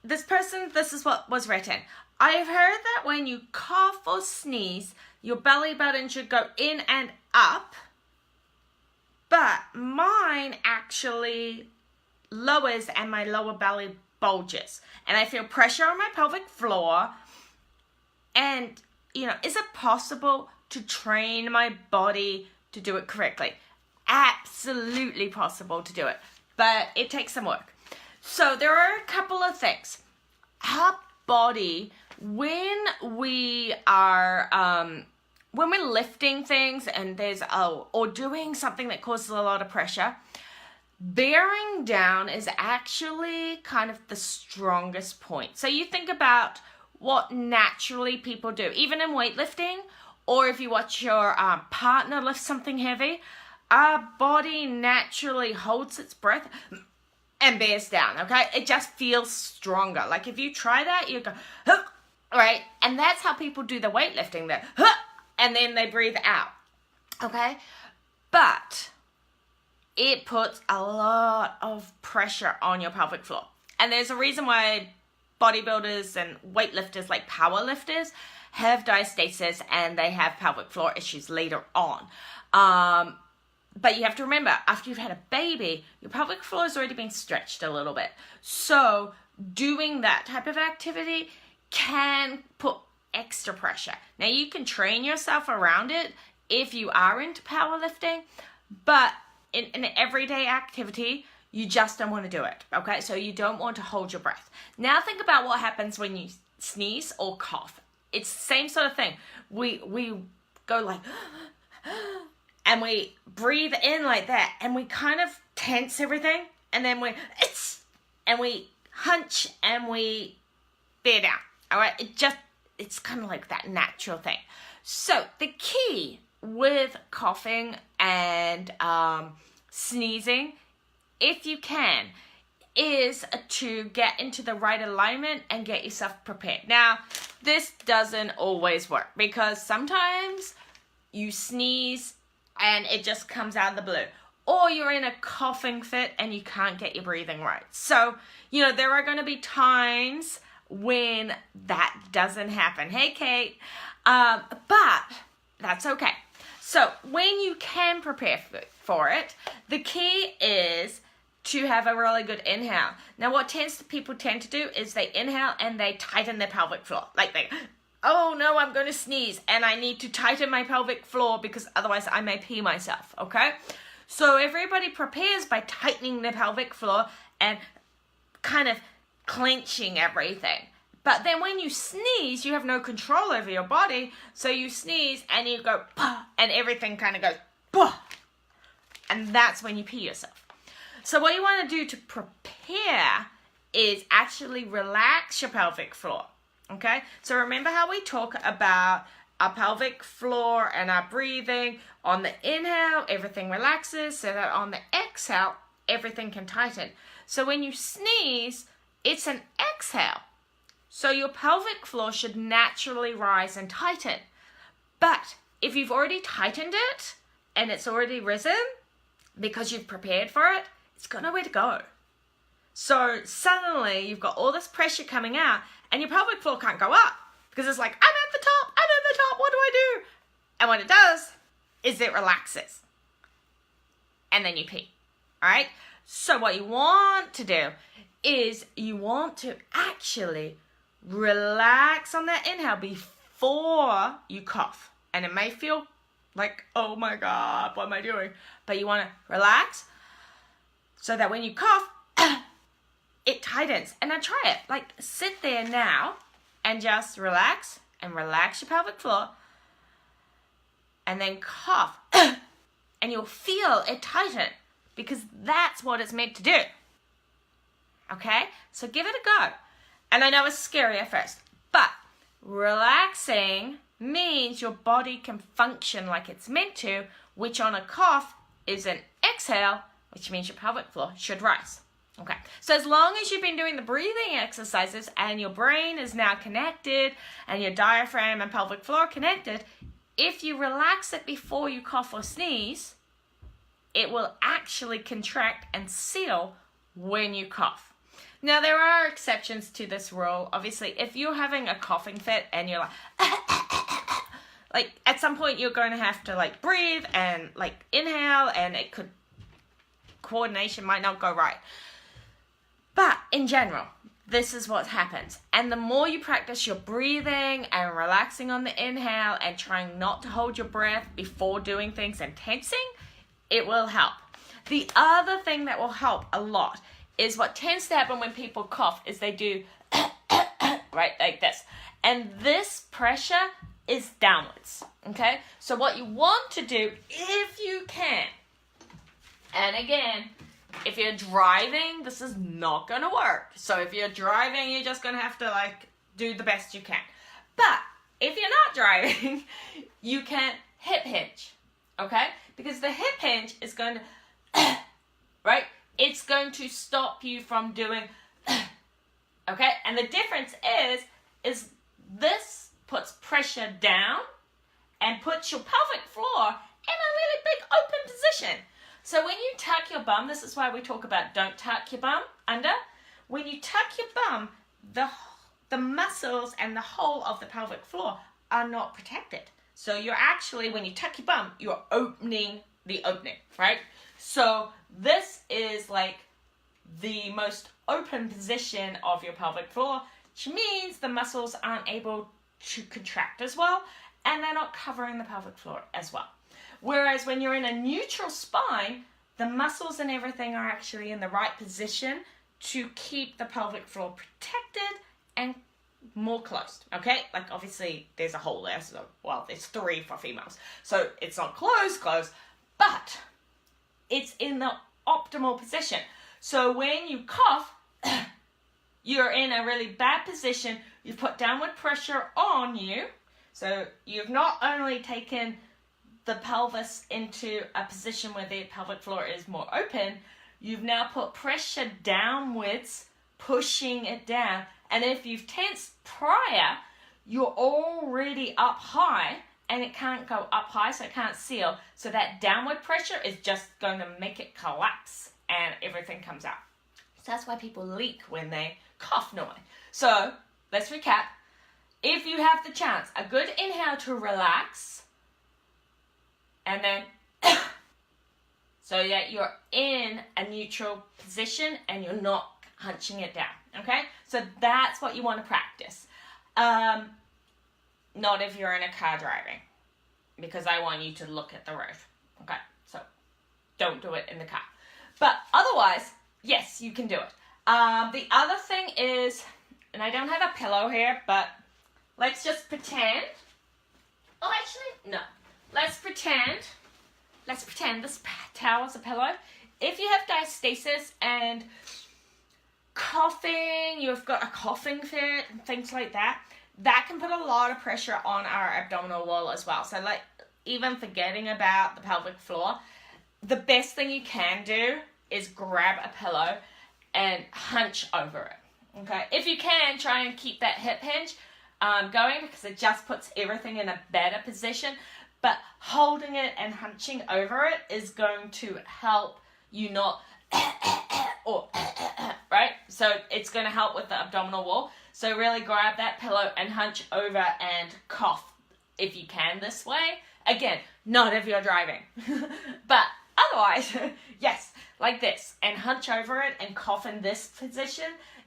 this is what was written. I've heard that when you cough or sneeze, your belly button should go in and up, but mine actually lowers and my lower belly bulges. And I feel pressure on my pelvic floor. And, is it possible to train my body to do it correctly? Absolutely possible to do it, but it takes some work. So there are a couple of things. Our body, when we are when we're lifting things and or doing something that causes a lot of pressure, bearing down is actually kind of the strongest point. So you think about what naturally people do, even in weightlifting, or if you watch your partner lift something heavy, our body naturally holds its breath and bears down, okay? It just feels stronger. Like if you try that, you go, huh, right? And that's how people do the weightlifting there, huh, and then they breathe out, okay? But it puts a lot of pressure on your pelvic floor. And there's a reason why bodybuilders and weightlifters, like power lifters, have diastasis and they have pelvic floor issues later on. But you have to remember, after you've had a baby, your pelvic floor has already been stretched a little bit. So doing that type of activity can put extra pressure. Now you can train yourself around it if you are into powerlifting, but in an everyday activity, you just don't want to do it, okay? So you don't want to hold your breath. Now think about what happens when you sneeze or cough. It's the same sort of thing. We go like, and we breathe in like that, and we kind of tense everything, and then we hunch, and we bear down, all right? It's kind of like that natural thing. So the key with coughing and sneezing, if you can, is to get into the right alignment and get yourself prepared. Now, this doesn't always work because sometimes you sneeze and it just comes out of the blue. Or you're in a coughing fit and you can't get your breathing right. So, there are going to be times when that doesn't happen. Hey, Kate. But that's okay. So when you can prepare for it, the key is to have a really good inhale. Now, what people tend to do is they inhale and they tighten their pelvic floor. Like oh no, I'm going to sneeze and I need to tighten my pelvic floor because otherwise I may pee myself, okay? So everybody prepares by tightening their pelvic floor and kind of clenching everything. But then when you sneeze, you have no control over your body. So you sneeze and you go, bah, and everything kind of goes, bah. And that's when you pee yourself. So what you want to do to prepare is actually relax your pelvic floor. Okay? So remember how we talk about our pelvic floor and our breathing. On the inhale, everything relaxes, so that on the exhale, everything can tighten. So when you sneeze, it's an exhale. So your pelvic floor should naturally rise and tighten. But if you've already tightened it and it's already risen because you've prepared for it, it's got nowhere to go. So suddenly you've got all this pressure coming out and your pelvic floor can't go up because it's like, I'm at the top, what do I do? And what it does is it relaxes. And then you pee, all right? So what you want to do is you want to actually relax on that inhale before you cough. And it may feel like, oh my God, what am I doing? But you want to relax so that when you cough, it tightens. And now try it. Like sit there now and just relax and relax your pelvic floor. And then cough. And you'll feel it tighten because that's what it's meant to do. Okay? So give it a go. And I know it's scary at first, but relaxing means your body can function like it's meant to, which on a cough is an exhale, which means your pelvic floor should rise. Okay, so as long as you've been doing the breathing exercises and your brain is now connected and your diaphragm and pelvic floor connected, if you relax it before you cough or sneeze, it will actually contract and seal when you cough. Now, there are exceptions to this rule. Obviously, if you're having a coughing fit and you're like at some point you're going to have to like breathe and like inhale, and coordination might not go right. But in general, this is what happens. And the more you practice your breathing and relaxing on the inhale and trying not to hold your breath before doing things and tensing, it will help. The other thing that will help a lot is what tends to happen when people cough is they do right like this. And this pressure is downwards, okay? So what you want to do, if you can, and again, if you're driving, this is not going to work. So if you're driving, you're just going to have to like do the best you can. But if you're not driving, you can hip hinge, okay? Because the hip hinge is going to, right? It's going to stop you from doing, okay? And the difference is this puts pressure down and puts your pelvic floor in a really big open position. So when you tuck your bum, this is why we talk about don't tuck your bum under. When you tuck your bum, the muscles and the whole of the pelvic floor are not protected. So you're actually, when you tuck your bum, you're opening the opening, right? So this is like the most open position of your pelvic floor, which means the muscles aren't able to contract as well, and they're not covering the pelvic floor as well. Whereas when you're in a neutral spine, the muscles and everything are actually in the right position to keep the pelvic floor protected and more closed, okay? Like obviously there's a hole there, so, well, there's 3 for females. So it's not closed, but it's in the optimal position. So when you cough, you're in a really bad position. You've put downward pressure on you. So you've not only taken the pelvis into a position where the pelvic floor is more open, you've now put pressure downwards, pushing it down. And if you've tensed prior, you're already up high, and it can't go up high, so it can't seal. So that downward pressure is just going to make it collapse and everything comes out. So that's why people leak when they cough normally. So let's recap. If you have the chance, a good inhale to relax, and then so that you're in a neutral position and you're not hunching it down, okay? So that's what you want to practice. Not if you're in a car driving, because I want you to look at the road, okay? So don't do it in the car. But otherwise, yes, you can do it. The other thing is, and I don't have a pillow here, but let's just pretend. Oh, actually, no. Let's pretend this towel is a pillow. If you have diastasis and coughing, you've got a coughing fit and things like that, that can put a lot of pressure on our abdominal wall as well. So like even forgetting about the pelvic floor, the best thing you can do is grab a pillow and hunch over it, okay? If you can, try and keep that hip hinge going, because it just puts everything in a better position. But holding it and hunching over it is going to help you not or right? So it's going to help with the abdominal wall. So really grab that pillow and hunch over and cough if you can this way. Again, not if you're driving. But otherwise, yes, like this. And hunch over it and cough in this position.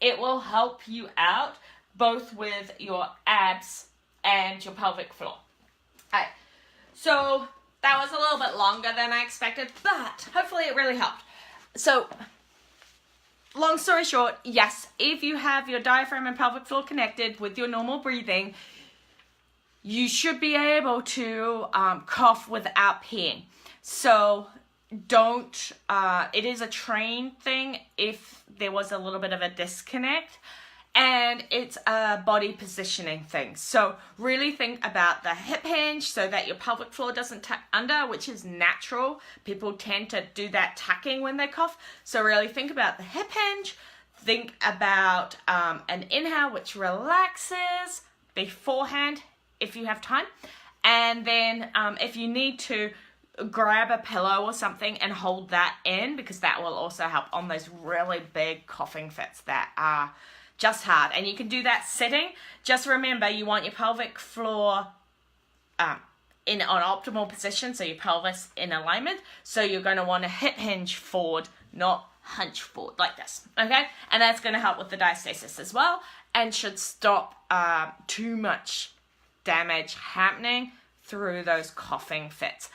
It will help you out both with your abs and your pelvic floor. Alright, so that was a little bit longer than I expected, but hopefully it really helped. So, long story short, yes, if you have your diaphragm and pelvic floor connected with your normal breathing, you should be able to cough without peeing. So don't, it is a trained thing if there was a little bit of a disconnect, and it's a body positioning thing. So really think about the hip hinge so that your pelvic floor doesn't tuck under, which is natural. People tend to do that tucking when they cough. So really think about the hip hinge. Think about an inhale which relaxes beforehand if you have time. And then if you need to, grab a pillow or something and hold that in, because that will also help on those really big coughing fits that are just hard. And you can do that sitting. Just remember, you want your pelvic floor in an optimal position, so your pelvis in alignment. So you're going to want to hip hinge forward, not hunch forward like this, okay? And that's going to help with the diastasis as well, and should stop too much damage happening through those coughing fits.